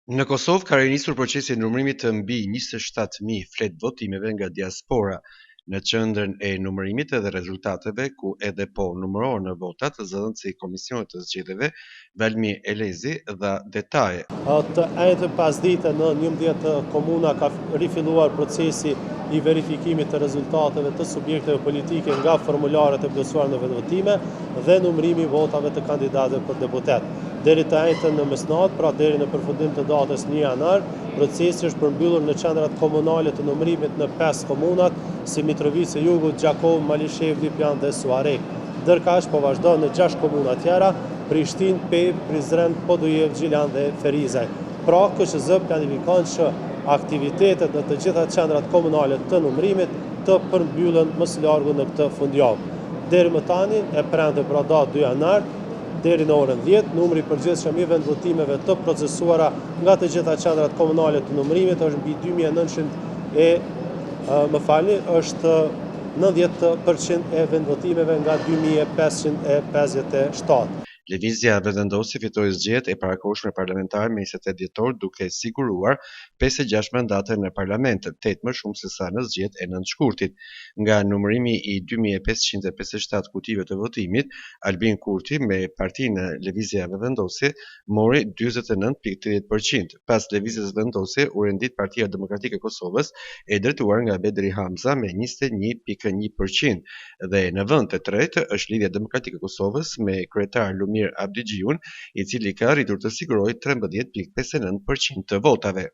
Në Kosovë ka rinisur procesi i numërimit të mbi 27.000 flet votimeve nga diaspora në qendrën e numërimit dhe rezultateve, ku edhe po numërohen votat, zëdhënësi i Komisionit të Zgjedhjeve Valmir Elezi dha detaje. Të njëjtën pasdite në 11 komuna ka rifilluar procesi i verifikimit të rezultateve të subjekteve politike nga formularët e plotësuara në vetvotime dhe numërimi i votave të kandidatëve për deputet. Deri të njëjtën në mesnatë, pra deri në përfundim të datës 1 janar, procesi është përmbyllur në qendrat komunale të numërimit në 5 komunat, si Mitrovica e Jugut, Gjakov, Malishev, Lipjan dhe Suarek. Ndërkaq po vazhdon në 6 komuna tjera: Prishtinë, Pep, Prizren, Podujev, Gjilan dhe Ferizaj. Pra, KSZ planifikon që aktivitetet në të gjitha qendrat komunale të numërimit të përmbyllen më së largu në këtë fundjavë. Deri më tani, e premte pra datë 2 janar, deri në orën 10, numri i përgjithshëm i vendvotimeve të procesuara nga të gjitha qendrat komunale të numërimit është mbi 2900 është 90% e vendvotimeve nga 2557. Lëvizja Vetëvendosi fitoi zgjedhjet e parakohshme parlamentare me 28 dhjetor, duke siguruar 56 mandate në parlament, 8 më shumë se sa në zgjedhjet e 9 shkurtit. Nga numërimi i 2557 kutive të votimit, Albin Kurti me partinë Lëvizja Vetëvendosi mori 49.30%. Pas Lëvizjes Vendosi u rendit Partia Demokratike e Kosovës, e drejtuar nga Bedri Hamza me 21.1% dhe në vend të tretë është Lidhja Demokratike e Kosovës me kryetar Lumir Abdigjiun, i cili ka arritur të sigurojë 13.59% të votave.